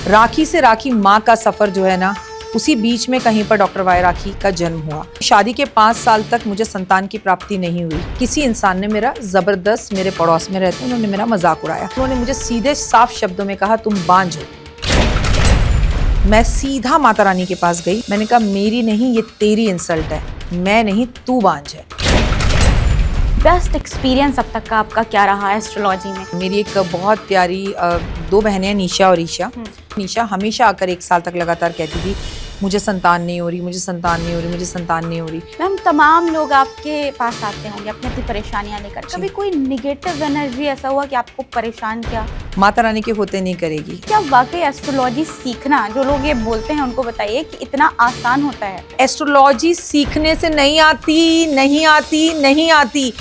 राखी से राखी माँ का सफर जो है ना, उसी बीच में कहीं पर डॉक्टर वाई राखी का जन्म हुआ। शादी के 5 साल तक मुझे संतान की प्राप्ति नहीं हुई। किसी इंसान ने मेरा जबरदस्त, मेरे पड़ोस में रहते उन्होंने मेरा मजाक उड़ाया। उन्होंने मुझे सीधे साफ शब्दों में कहा, तुम बांझ हो। मैं सीधा माता रानी के पास गई। मैंने कहा, मेरी नहीं, ये तेरी इंसल्ट है, मैं नहीं, तू बांझ है। बेस्ट एक्सपीरियंस अब तक का आपका क्या रहा है एस्ट्रोलॉजी में? मेरी एक बहुत प्यारी 2 बहनें हैं, निशा और ईशा। निशा हमेशा आकर 1 साल तक लगातार कहती थी, मुझे संतान नहीं हो रही, मुझे संतान नहीं हो रही, मुझे संतान नहीं हो रही। मैम, तमाम लोग आपके पास आते होंगे अपनी अपनी परेशानियां लेकर। कभी कोई निगेटिव एनर्जी ऐसा हुआ कि आपको परेशान किया? माता रानी के होते नहीं करेगी। क्या वाकई एस्ट्रोलॉजी सीखना, जो लोग ये बोलते हैं उनको बताइए कि इतना आसान होता है? एस्ट्रोलॉजी सीखने से नहीं आती, नहीं आती, नहीं आती।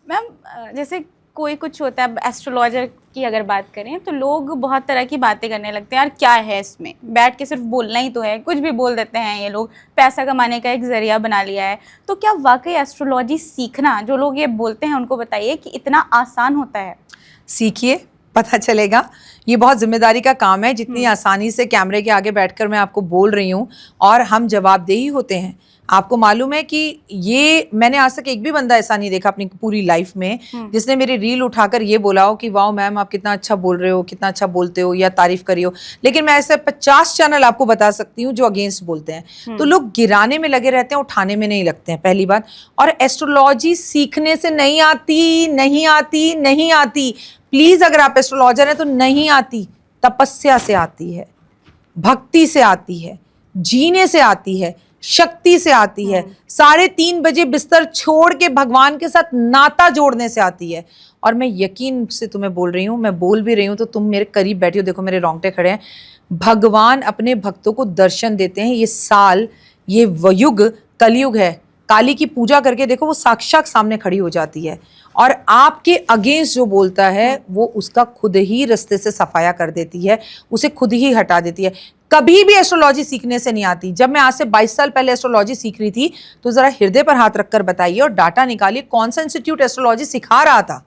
मैम, जैसे कोई कुछ होता है, एस्ट्रोलॉजर की अगर बात करें तो लोग बहुत तरह की बातें करने लगते हैं। यार क्या है इसमें, बैठ के सिर्फ बोलना ही तो है, कुछ भी बोल देते हैं ये लोग, पैसा कमाने का एक जरिया बना लिया है। तो क्या वाकई एस्ट्रोलॉजी सीखना, जो लोग ये बोलते हैं उनको बताइए कि इतना आसान होता है? सीखिए, पता चलेगा। ये बहुत जिम्मेदारी का काम है। जितनी आसानी से कैमरे के आगे बैठकर मैं आपको बोल रही हूँ और हम जवाबदेही होते हैं। आपको मालूम है कि ये मैंने आज तक एक भी बंदा ऐसा नहीं देखा अपनी पूरी लाइफ में जिसने मेरी रील उठाकर ये बोला हो कि वाओ मैम आप कितना अच्छा बोल रहे हो, कितना अच्छा बोलते हो या तारीफ करी हो। लेकिन मैं ऐसे 50 चैनल आपको बता सकती हूँ जो अगेंस्ट बोलते हैं। तो लोग गिराने में लगे रहते हैं, उठाने में नहीं लगते हैं, पहली बात। और एस्ट्रोलॉजी सीखने से नहीं आती, नहीं आती, नहीं आती। प्लीज, अगर आप एस्ट्रोलॉजर हैं तो नहीं आती। तपस्या से आती है, भक्ति से आती है, जीने से आती है, शक्ति से आती है, 3:30 बजे बिस्तर छोड़ के भगवान के साथ नाता जोड़ने से आती है। और मैं यकीन से तुम्हें बोल रही हूँ, मैं बोल भी रही हूँ तो तुम मेरे करीब बैठी हो, देखो मेरे रोंगटे खड़े हैं। भगवान अपने भक्तों को दर्शन देते हैं। ये साल, ये युग कलयुग है। काली की पूजा करके देखो, वो साक्षात सामने खड़ी हो जाती है और आपके अगेंस्ट जो बोलता है वो उसका खुद ही रास्ते से सफाया कर देती है, उसे खुद ही हटा देती है। कभी भी एस्ट्रोलॉजी सीखने से नहीं आती। जब मैं आज से 22 साल पहले एस्ट्रोलॉजी सीख रही थी तो जरा हृदय पर हाथ रखकर बताइए और डाटा निकालिए कौन सा इंस्टीट्यूट एस्ट्रोलॉजी सिखा रहा था।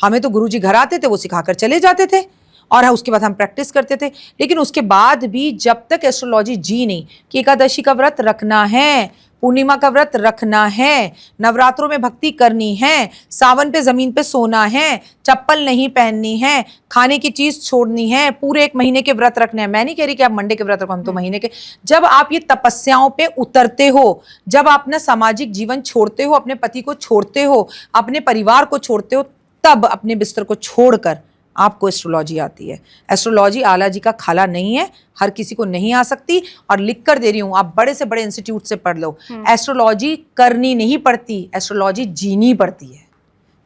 हमें तो गुरुजी घर आते थे, वो सिखाकर चले जाते थे और उसके बाद हम प्रैक्टिस करते थे। लेकिन उसके बाद भी जब तक एस्ट्रोलॉजी जी नहीं कि एकादशी का व्रत रखना है, पूर्णिमा का व्रत रखना है, नवरात्रों में भक्ति करनी है, सावन पे जमीन पे सोना है, चप्पल नहीं पहननी है, खाने की चीज छोड़नी है, पूरे 1 महीने के व्रत रखने हैं। मैं नहीं कह रही कि आप मंडे के व्रत रखो, हम तो महीने के। जब आप ये तपस्याओं पे उतरते हो, जब आप अपना सामाजिक जीवन छोड़ते हो, अपने पति को छोड़ते हो, अपने परिवार को छोड़ते हो, तब अपने बिस्तर को छोड़कर आपको एस्ट्रोलॉजी आती है। एस्ट्रोलॉजी आला जी का खाला नहीं है, हर किसी को नहीं आ सकती। और लिख कर दे रही हूँ, आप बड़े से बड़े इंस्टीट्यूट से पढ़ लो। एस्ट्रोलॉजी करनी नहीं पड़ती, एस्ट्रोलॉजी जीनी पड़ती है,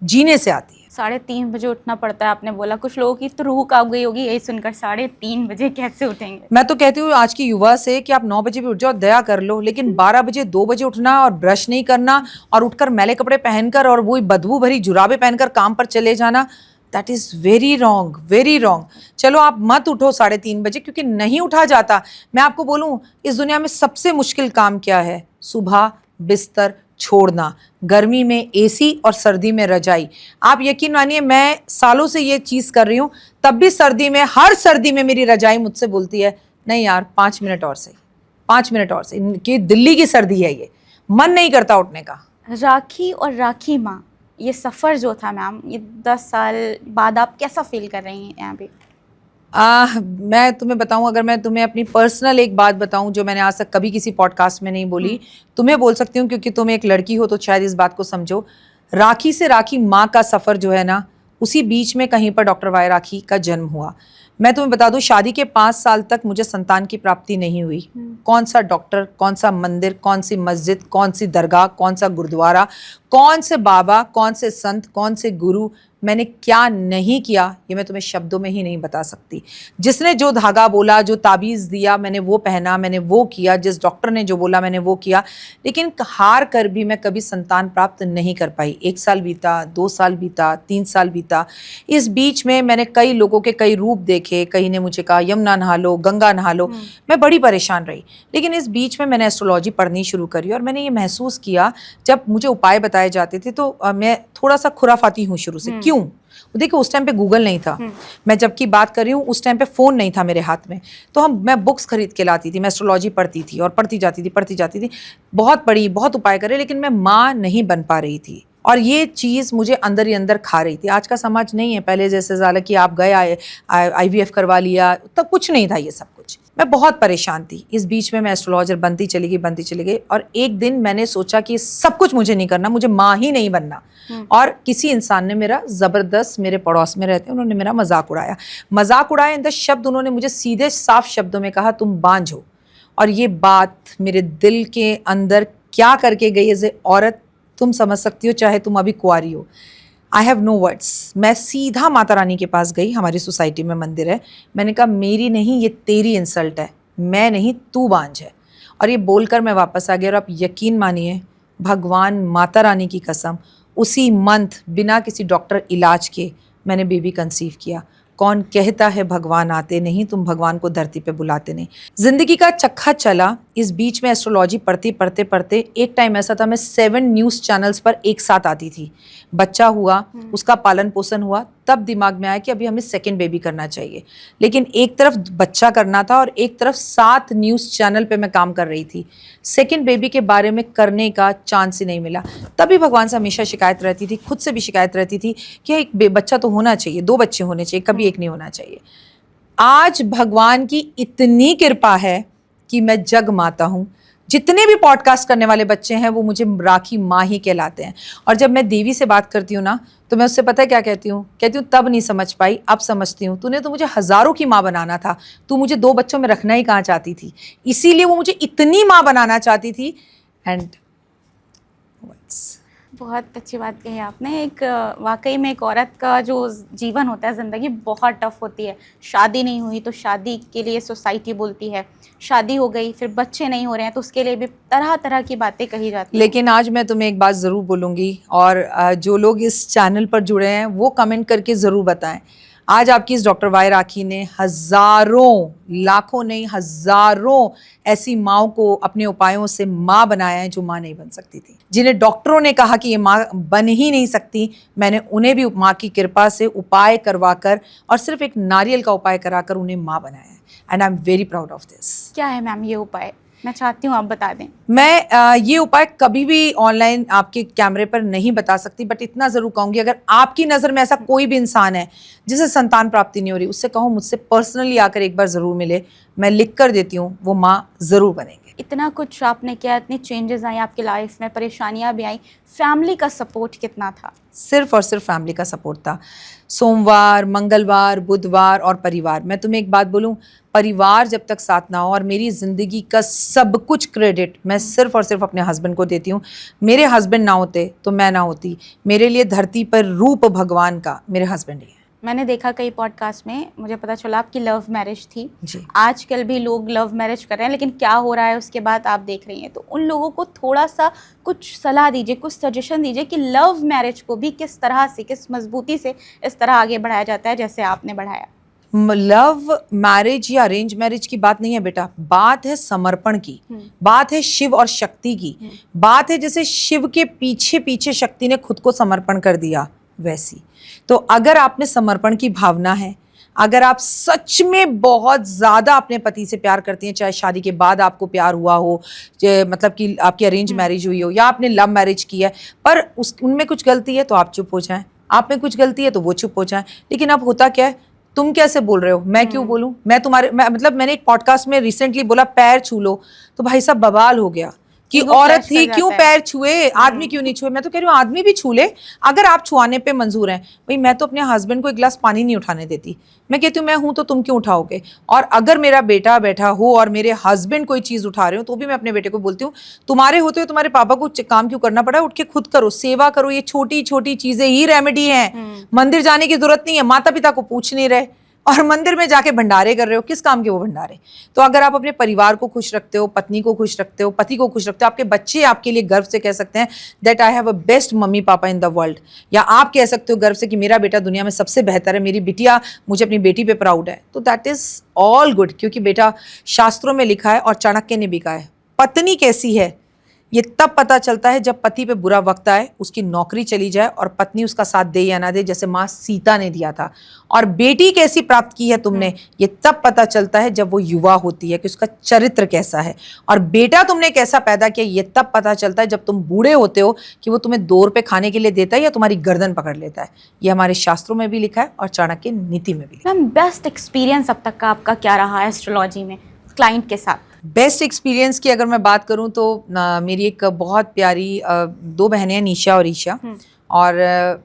जीने से आती है। 3:30 बजे उठना पड़ता है, आपने बोला। कुछ लोगों की तो रूह कांप गई होगी यही सुनकर, 3:30 बजे कैसे उठेंगे? मैं तो कहती हूँ आज की युवा से कि आप 9 बजे भी उठ जाओ, दया कर लो। लेकिन 12 बजे 2 बजे उठना और ब्रश नहीं करना और उठकर मैले कपड़े पहनकर और वही बदबू भरी जुराबे पहनकर काम पर चले जाना, that is very wrong, very wrong. चलो आप मत उठो 3:30 बजे, क्योंकि नहीं उठा जाता। मैं आपको बोलूं, इस दुनिया में सबसे मुश्किल काम क्या है? सुबह बिस्तर छोड़ना, गर्मी में एसी और सर्दी में रजाई। आप यकीन मानिए, मैं सालों से ये चीज कर रही हूँ, तब भी सर्दी में, हर सर्दी में मेरी रजाई मुझसे बोलती है, नहीं यार 5 मिनट और सही, 5 मिनट और सही। कि दिल्ली की सर्दी है, ये मन नहीं करता उठने का। राखी और राखी माँ, ये सफ़र जो था मैम, ये 10 साल बाद आप कैसा फील कर रही हैं यहाँ पे? मैं तुम्हें बताऊं, अगर मैं तुम्हें अपनी पर्सनल एक बात बताऊं जो मैंने आज तक कभी किसी पॉडकास्ट में नहीं बोली, तुम्हें बोल सकती हूँ क्योंकि तुम एक लड़की हो तो शायद इस बात को समझो। राखी से राखी माँ का सफ़र जो है ना, उसी बीच में कहीं पर डॉक्टर वाई राखी का जन्म हुआ। मैं तुम्हें बता दूं, शादी के 5 साल तक मुझे संतान की प्राप्ति नहीं हुई। कौन सा डॉक्टर, कौन सा मंदिर, कौन सी मस्जिद, कौन सी दरगाह, कौन सा गुरुद्वारा, कौन से बाबा, कौन से संत, कौन से गुरु, मैंने क्या नहीं किया ये मैं तुम्हें शब्दों में ही नहीं बता सकती। जिसने जो धागा बोला, जो ताबीज़ दिया, मैंने वो पहना, मैंने वो किया, जिस डॉक्टर ने जो बोला मैंने वो किया। लेकिन हार कर भी मैं कभी संतान प्राप्त नहीं कर पाई। 1 साल बीता, 2 साल बीता, 3 साल बीता। इस बीच में मैंने कई लोगों के कई रूप देखे। कहीं ने मुझे कहा यमुना नहा लो, गंगा नहा लो। मैं बड़ी परेशान रही। लेकिन इस बीच में मैंने एस्ट्रोलॉजी पढ़नी शुरू करी और मैंने ये महसूस किया, जब मुझे उपाय बताए जाते थे तो मैं थोड़ा सा खुराफाती हूँ शुरू से। क्यों? देखिए उस टाइम पे गूगल नहीं था, मैं जबकि बात कर रही हूँ उस टाइम पे फ़ोन नहीं था मेरे हाथ में, तो मैं बुक्स खरीद के लाती थी, मैं एस्ट्रोलॉजी पढ़ती थी और पढ़ती जाती थी, बहुत पढ़ी, बहुत उपाय करे, लेकिन मैं माँ नहीं बन पा रही थी और ये चीज़ मुझे अंदर ही अंदर खा रही थी। आज का समाज नहीं है पहले जैसे ज़्यादा कि आप गए IVF करवा लिया, तब कुछ नहीं था ये सब कुछ। मैं बहुत परेशान थी। इस बीच में मैं एस्ट्रोलॉजर बनती चली गई और एक दिन मैंने सोचा कि सब कुछ मुझे नहीं करना, मुझे माँ ही नहीं बनना। और किसी इंसान ने मेरा ज़बरदस्त, मेरे पड़ोस में रहते, उन्होंने मेरा मजाक उड़ाया इन द शब्द, उन्होंने मुझे सीधे साफ शब्दों में कहा तुम बांझ हो। और ये बात मेरे दिल के अंदर क्या करके गई एज ए औरत तुम समझ सकती हो, चाहे तुम अभी कुंवारी हो। I have no words. मैं सीधा माता रानी के पास गई, हमारी सोसाइटी में मंदिर है, मैंने कहा मेरी नहीं ये तेरी इंसल्ट है, मैं नहीं तू बांझ है। और ये बोलकर मैं वापस आ गया और आप यकीन मानिए भगवान माता रानी की कसम उसी मंथ बिना किसी डॉक्टर इलाज के मैंने बेबी कंसीव किया। कौन कहता है भगवान आते नहीं, तुम भगवान को धरती पे बुलाते नहीं। जिंदगी का चक्का चला। इस बीच में एस्ट्रोलॉजी पढ़ते एक टाइम ऐसा था मैं 7 न्यूज़ चैनल्स पर एक साथ आती थी। बच्चा हुआ, उसका पालन पोषण हुआ, तब दिमाग में आया कि अभी हमें सेकंड बेबी करना चाहिए। लेकिन एक तरफ बच्चा करना था और एक तरफ 7 न्यूज़ चैनल पे मैं काम कर रही थी। सेकंड बेबी के बारे में करने का चांस ही नहीं मिला। तभी भगवान से हमेशा शिकायत रहती थी, खुद से भी शिकायत रहती थी कि एक बच्चा तो होना चाहिए, 2 बच्चे होने चाहिए, कभी एक नहीं होना चाहिए। आज भगवान की इतनी कृपा है कि मैं जग माता हूँ। जितने भी पॉडकास्ट करने वाले बच्चे हैं वो मुझे राखी माँ ही कहलाते हैं। और जब मैं देवी से बात करती हूँ ना तो मैं उससे पता है क्या कहती हूँ तब नहीं समझ पाई, अब समझती हूँ। तूने तो मुझे हज़ारों की माँ बनाना था, तू मुझे 2 बच्चों में रखना ही कहाँ चाहती थी, इसीलिए वो मुझे इतनी माँ बनाना चाहती थी। एंड बहुत अच्छी बात कही आपने। एक वाकई में एक औरत का जो जीवन होता है, ज़िंदगी बहुत टफ होती है। शादी नहीं हुई तो शादी के लिए सोसाइटी बोलती है, शादी हो गई फिर बच्चे नहीं हो रहे हैं तो उसके लिए भी तरह तरह की बातें कही जाती हैं। लेकिन आज मैं तुम्हें एक बात ज़रूर बोलूँगी और जो लोग इस चैनल पर जुड़े हैं वो कमेंट करके ज़रूर बताएं। आज आपकी इस डॉक्टर वाई राखी ने हज़ारों, लाखों नहीं हज़ारों ऐसी माँओं को अपने उपायों से माँ बनाया है जो माँ नहीं बन सकती थी, जिन्हें डॉक्टरों ने कहा कि ये माँ बन ही नहीं सकती। मैंने उन्हें भी माँ की कृपा से उपाय करवाकर और सिर्फ एक नारियल का उपाय कराकर उन्हें माँ बनाया है। And I am very proud of this. क्या है मैम ये उपाय? मैं चाहती हूँ आप बता दें। मैं ये उपाय कभी भी ऑनलाइन आपके कैमरे पर नहीं बता सकती, बट इतना ज़रूर कहूँगी अगर आपकी नज़र में ऐसा कोई भी इंसान है जिसे संतान प्राप्ति नहीं हो रही, उससे कहो मुझसे पर्सनली आकर एक बार ज़रूर मिले, मैं लिख कर देती हूँ, वो माँ ज़रूर बनेंगे। इतना कुछ आपने किया, इतनी चेंजेस आई आपकी लाइफ में, परेशानियाँ भी आई, फैमिली का सपोर्ट कितना था? सिर्फ और सिर्फ फैमिली का सपोर्ट था। सोमवार, मंगलवार, बुधवार और परिवार। मैं तुम्हें एक बात बोलूं, परिवार जब तक साथ ना हो, और मेरी ज़िंदगी का सब कुछ क्रेडिट मैं सिर्फ और सिर्फ अपने हस्बैंड को देती हूँ। मेरे हस्बैंड ना होते तो मैं ना होती। मेरे लिए धरती पर रूप भगवान का मेरे हस्बैंड ही है। मैंने देखा कई पॉडकास्ट में, मुझे पता चला आपकी लव मैरिज थी जी। आजकल भी लोग लव मैरिज कर रहे हैं, लेकिन क्या हो रहा है उसके बाद आप देख रही हैं, तो उन लोगों को थोड़ा सा कुछ सलाह दीजिए, कुछ सजेशन दीजिए कि लव मैरिज को भी किस तरह से, किस मजबूती से इस तरह आगे बढ़ाया जाता है जैसे आपने बढ़ाया। लव मैरिज या अरेंज मैरिज की बात नहीं है बेटा, बात है समर्पण की, बात है शिव और शक्ति की, बात है जैसे शिव के पीछे पीछे शक्ति ने खुद को समर्पण कर दिया वैसी। तो अगर आप में समर्पण की भावना है, अगर आप सच में बहुत ज़्यादा अपने पति से प्यार करती हैं, चाहे शादी के बाद आपको प्यार हुआ हो, मतलब कि आपकी अरेंज मैरिज हुई हो या आपने लव मैरिज की है, पर उनमें कुछ गलती है तो आप चुप हो जाएं, आप में कुछ गलती है तो वो चुप हो जाएं। लेकिन अब होता क्या है, तुम कैसे बोल रहे हो, मैं क्यों बोलूं, मतलब मैंने एक पॉडकास्ट में रिसेंटली बोला पैर छू लो, तो भाई साहब बवाल हो गया कि औरत थी क्यों पैर छुए, आदमी क्यों नहीं छुए। मैं तो कह रही हूँ आदमी भी छू ले अगर आप छुआने पे मंजूर हैं। भाई मैं तो अपने हस्बैंड को एक गिलास पानी नहीं उठाने देती, मैं कहती हूँ मैं हूँ तो तुम क्यों उठाओगे। और अगर मेरा बेटा बैठा हो और मेरे हस्बैंड कोई चीज़ उठा रहे हो तो भी मैं अपने बेटे को बोलती हूँ तुम्हारे होते हुए तुम्हारे पापा को काम क्यों करना पड़ा, उठ के खुद करो, सेवा करो, ये छोटी छोटी चीज़ें ही रेमेडी हैं। मंदिर जाने की जरूरत नहीं है, माता पिता को पूछ नहीं रहे और मंदिर में जाके भंडारे कर रहे हो, किस काम के वो भंडारे। तो अगर आप अपने परिवार को खुश रखते हो, पत्नी को खुश रखते हो, पति को खुश रखते हो, आपके बच्चे आपके लिए गर्व से कह सकते हैं that I have a best mummy papa in the world, या आप कह सकते हो गर्व से कि मेरा बेटा दुनिया में सबसे बेहतर है, मेरी बिटिया, मुझे अपनी बेटी पे प्राउड है, तो दैट इज ऑल गुड। क्योंकि बेटा शास्त्रों में लिखा है और चाणक्य ने भी कहा है, पत्नी कैसी है ये तब पता चलता है जब पति पे बुरा वक्त आए, उसकी नौकरी चली जाए और पत्नी उसका साथ दे या ना दे, जैसे माँ सीता ने दिया था। और बेटी कैसी प्राप्त की है तुमने, ये तब पता चलता है जब वो युवा होती है कि उसका चरित्र कैसा है। और बेटा तुमने कैसा पैदा किया, ये तब पता चलता है जब तुम बूढ़े होते हो कि वो तुम्हें 2 रुपए खाने के लिए देता है या तुम्हारी गर्दन पकड़ लेता है। ये हमारे शास्त्रों में भी लिखा है और चाणक्य नीति में भी लिखा है। मैम बेस्ट एक्सपीरियंस अब तक का आपका क्या रहा एस्ट्रोलॉजी में क्लाइंट के साथ? बेस्ट एक्सपीरियंस की अगर मैं बात करूं तो मेरी एक बहुत प्यारी 2 बहनें हैं, निशा और ईशा। और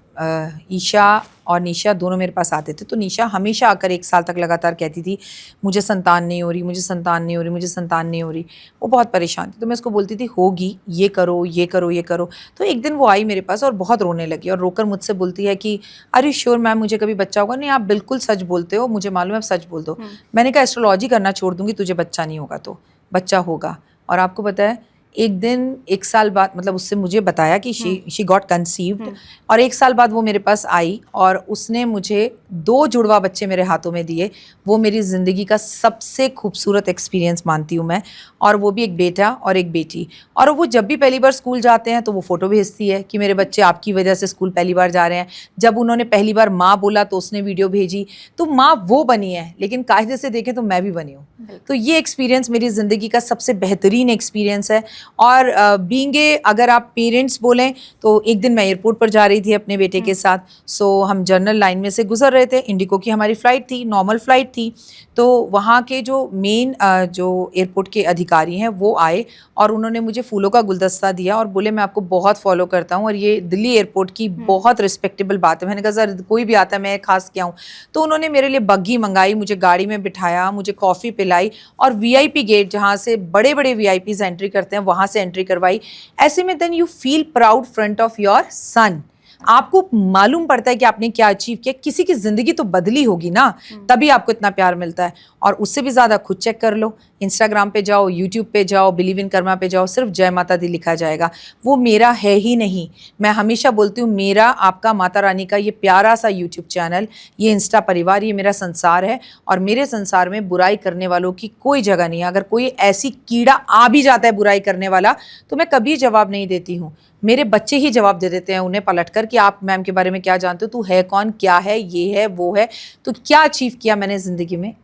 ईशा और निशा दोनों मेरे पास आते थे। तो निशा हमेशा आकर 1 साल तक लगातार कहती थी मुझे संतान नहीं हो रही, मुझे संतान नहीं हो रही, मुझे संतान नहीं हो रही। वो बहुत परेशान थी। तो मैं उसको बोलती थी होगी, ये करो ये करो ये करो। तो एक दिन वो आई मेरे पास और बहुत रोने लगी और रोकर मुझसे बोलती है कि अरे श्योर मैम मुझे कभी बच्चा होगा? नहीं, आप बिल्कुल सच बोलते हो, मुझे मालूम है, आप सच बोल दो। मैंने कहा एस्ट्रोलॉजी करना छोड़ दूंगी, तुझे बच्चा नहीं होगा तो बच्चा होगा। और आपको पता है एक दिन 1 साल बाद, मतलब उससे मुझे बताया कि शी गॉट कंसीव्ड, और 1 साल बाद वो मेरे पास आई और उसने मुझे 2 जुड़वा बच्चे मेरे हाथों में दिए। वो मेरी ज़िंदगी का सबसे खूबसूरत एक्सपीरियंस मानती हूँ मैं। और वो भी एक बेटा और एक बेटी। और वो जब भी पहली बार स्कूल जाते हैं तो वो फ़ोटो भेजती है कि मेरे बच्चे आपकी वजह से स्कूल पहली बार जा रहे हैं। जब उन्होंने पहली बार माँ बोला तो उसने वीडियो भेजी। तो माँ वो बनी है, लेकिन कायदे से देखें तो मैं भी बनी हूँ। तो ये एक्सपीरियंस मेरी ज़िंदगी का सबसे बेहतरीन एक्सपीरियंस है। और बीइंग ए, अगर आप पेरेंट्स बोलें तो एक दिन मैं एयरपोर्ट पर जा रही थी अपने बेटे के साथ। सो हम जनरल लाइन में से गुजर रहे थे, इंडिगो की हमारी फ़्लाइट थी, नॉर्मल फ़्लाइट थी। तो वहाँ के जो मेन जो एयरपोर्ट के अधिकारी हैं वो आए और उन्होंने मुझे फूलों का गुलदस्ता दिया और बोले मैं आपको बहुत फॉलो करता हूँ और ये दिल्ली एयरपोर्ट की बहुत रिस्पेक्टेबल बात है। मैंने कहा सर कोई भी आता है, मैं खास क्या हूँ। तो उन्होंने मेरे लिए बग्गी मंगाई, मुझे गाड़ी में बिठाया, मुझे कॉफ़ी पिलाई और वीआईपी गेट जहाँ से बड़े बड़े वीआईपीज़ एंट्री करते हैं वहाँ से एंट्री करवाई। ऐसे में then you feel proud front of your son. आपको मालूम पड़ता है कि आपने क्या अचीव किया। किसी की जिंदगी तो बदली होगी ना, तभी आपको इतना प्यार मिलता है। और उससे भी ज्यादा खुद चेक कर लो, इंस्टाग्राम पे जाओ, यूट्यूब पे जाओ, बिलीव इन कर्मा पे जाओ, सिर्फ जय माता दी लिखा जाएगा। वो मेरा है ही नहीं। मैं हमेशा बोलती हूँ मेरा आपका माता रानी का ये प्यारा सा यूट्यूब चैनल, ये इंस्टा परिवार, ये मेरा संसार है। और मेरे संसार में बुराई करने वालों की कोई जगह नहीं है। अगर कोई ऐसी कीड़ा आ भी जाता है बुराई करने वाला, तो मैं कभी जवाब नहीं देती हूँ। मेरे बच्चे ही जवाब दे देते हैं उन्हें पलट कर कि आप मैम के बारे में क्या जानते हो, तू है कौन, क्या है, ये है वो है। तो क्या अचीव किया मैंने ज़िंदगी में?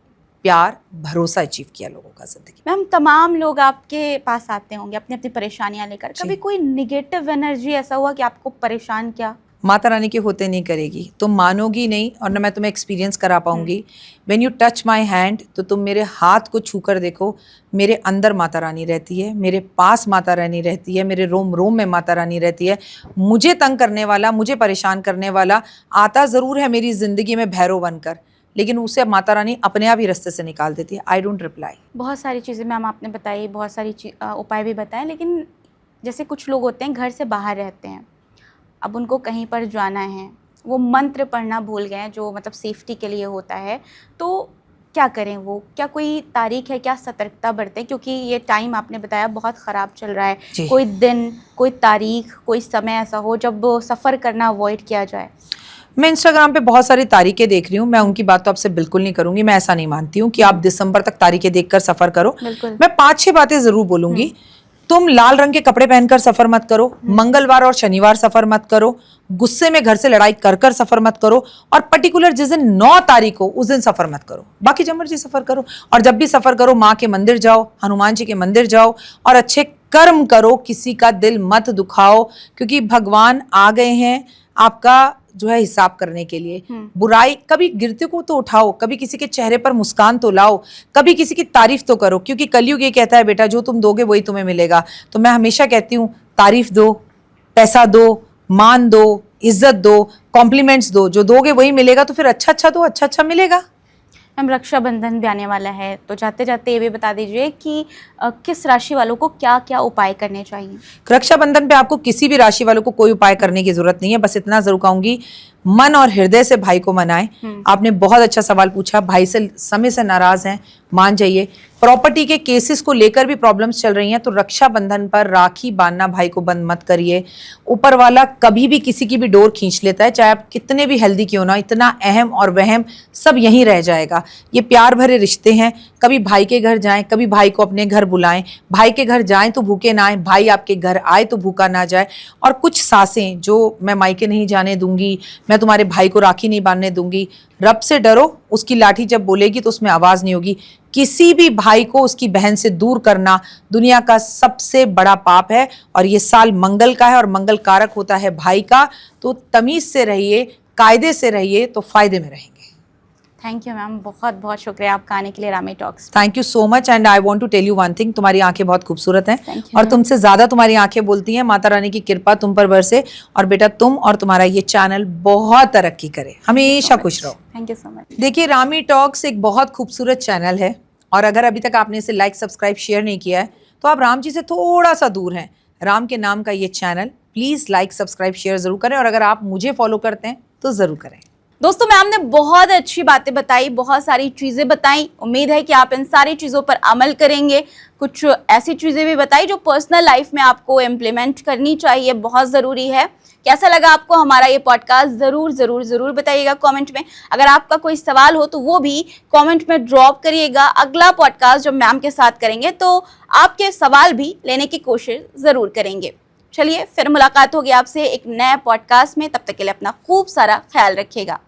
प्यार, भरोसा अचीव किया लोगों का ज़िंदगी में। मैम तमाम लोग आपके पास आते होंगे अपनी अपनी परेशानियां लेकर, कभी कोई निगेटिव एनर्जी ऐसा हुआ कि आपको परेशान किया? माता रानी के होते नहीं करेगी, तुम मानोगी नहीं और न मैं तुम्हें एक्सपीरियंस करा पाऊंगी। When you touch my hand, तो तुम मेरे हाथ को छू कर देखो, मेरे अंदर माता रानी रहती है, मेरे पास माता रानी रहती है, मेरे रोम रोम में माता रानी रहती है। मुझे तंग करने वाला, मुझे परेशान करने वाला आता ज़रूर है मेरी ज़िंदगी में भैरव बनकर, लेकिन उसे माता रानी अपने आप ही रास्ते से निकाल देती है। I don't reply. बहुत सारी चीज़ें मैम आपने बताई, बहुत सारी उपाय भी बताए, लेकिन जैसे कुछ लोग होते हैं घर से बाहर रहते हैं, अब उनको कहीं पर जाना है, वो मंत्र पढ़ना भूल गए हैं जो मतलब सेफ्टी के लिए होता है, तो क्या करें वो? क्या कोई तारीख है, क्या सतर्कता बरतें? क्योंकि ये टाइम आपने बताया बहुत ख़राब चल रहा है। कोई दिन, कोई तारीख, कोई समय ऐसा हो जब सफ़र करना अवॉइड किया जाए? मैं इंस्टाग्राम पे बहुत सारी तारीखें देख रही हूँ, मैं उनकी बात तो आपसे बिल्कुल नहीं करूंगी। मैं ऐसा नहीं मानती हूँ कि आप दिसंबर तक तारीखें देखकर सफ़र करो। मैं 5-6 बातें ज़रूर बोलूँगी। तुम लाल रंग के कपड़े पहनकर सफर मत करो, मंगलवार और शनिवार सफर मत करो, गुस्से में घर से लड़ाई कर कर सफर मत करो, और पर्टिकुलर जिस दिन 9 तारीख हो उस दिन सफर मत करो। बाकी जब मर्जी सफर करो। और जब भी सफर करो माँ के मंदिर जाओ, हनुमान जी के मंदिर जाओ और अच्छे कर्म करो, किसी का दिल मत दुखाओ, क्योंकि भगवान आ गए हैं आपका जो है हिसाब करने के लिए। बुराई, कभी गिरते को तो उठाओ, कभी किसी के चेहरे पर मुस्कान तो लाओ, कभी किसी की तारीफ तो करो, क्योंकि कलयुग ये कहता है बेटा जो तुम दोगे वही तुम्हें मिलेगा। तो मैं हमेशा कहती हूँ तारीफ दो, पैसा दो, मान दो, इज्जत दो, कॉम्प्लीमेंट्स दो, जो दोगे वही मिलेगा। तो फिर अच्छा दो, अच्छा मिलेगा। मैम रक्षाबंधन भी आने वाला है, तो जाते जाते ये भी बता दीजिए कि किस राशि वालों को क्या क्या उपाय करने चाहिए? रक्षाबंधन पे आपको किसी भी राशि वालों को कोई उपाय करने की जरूरत नहीं है। बस इतना जरूर कहूंगी, मन और हृदय से भाई को मनाएं। आपने बहुत अच्छा सवाल पूछा, भाई से समय से नाराज हैं, मान जाइए। प्रॉपर्टी के केसेस को लेकर भी प्रॉब्लम्स चल रही हैं, तो रक्षाबंधन पर राखी बांधना भाई को बंद मत करिए। ऊपर वाला कभी भी किसी की भी डोर खींच लेता है, चाहे आप कितने भी हेल्दी क्यों ना, इतना अहम और वहम सब यहीं रह जाएगा। ये प्यार भरे रिश्ते हैं, कभी भाई के घर जाएं, कभी भाई को अपने घर बुलाएं। भाई के घर जाएं तो भूखे ना आए, भाई आपके घर आए तो भूखा ना जाए। और कुछ सासें जो मैं मायके नहीं जाने दूंगी, मैं तुम्हारे भाई को राखी नहीं बांधने दूंगी, रब से डरो, उसकी लाठी जब बोलेगी तो उसमें आवाज नहीं होगी। किसी भी भाई को उसकी बहन से दूर करना दुनिया का सबसे बड़ा पाप है, और ये साल मंगल का है और मंगल कारक होता है भाई का। तो तमीज से रहिए, कायदे से रहिए, तो फायदे में रहेंगे। थैंक यू मैम, बहुत बहुत शुक्रिया आपका आने के लिए Rami talks. Thank you so much, and I want to tell you one thing, तुम्हारी आंखें बहुत खूबसूरत हैं Thank you, और तुमसे ज्यादा तुम्हारी आंखें बोलती हैं। माता रानी की कृपा तुम पर बरसे, और बेटा तुम और तुम्हारा ये चैनल बहुत तरक्की करे, हमेशा खुश रहो। Thank you so much. देखिए, रामी टॉक्स एक बहुत खूबसूरत चैनल है, और अगर अभी तक आपने इसे लाइक, सब्सक्राइब, शेयर नहीं किया है तो आप राम जी से थोड़ा सा दूर हैं। राम के नाम का ये channel please like, subscribe, share जरूर करें, और अगर आप मुझे फॉलो करते हैं तो जरूर करें। दोस्तों, मैम ने बहुत अच्छी बातें बताई, बहुत सारी चीज़ें बताई। उम्मीद है कि आप इन सारी चीज़ों पर अमल करेंगे। कुछ ऐसी चीज़ें भी बताई जो पर्सनल लाइफ में आपको इम्प्लीमेंट करनी चाहिए, बहुत ज़रूरी है। कैसा लगा आपको हमारा ये पॉडकास्ट, ज़रूर ज़रूर ज़रूर बताइएगा कमेंट में। अगर आपका कोई सवाल हो तो वो भी कमेंट में ड्रॉप करिएगा। अगला पॉडकास्ट जब मैम के साथ करेंगे तो आपके सवाल भी लेने की कोशिश ज़रूर करेंगे। चलिए, फिर मुलाकात होगी आपसे एक नए पॉडकास्ट में। तब तक के लिए अपना खूब सारा ख्याल रखिएगा।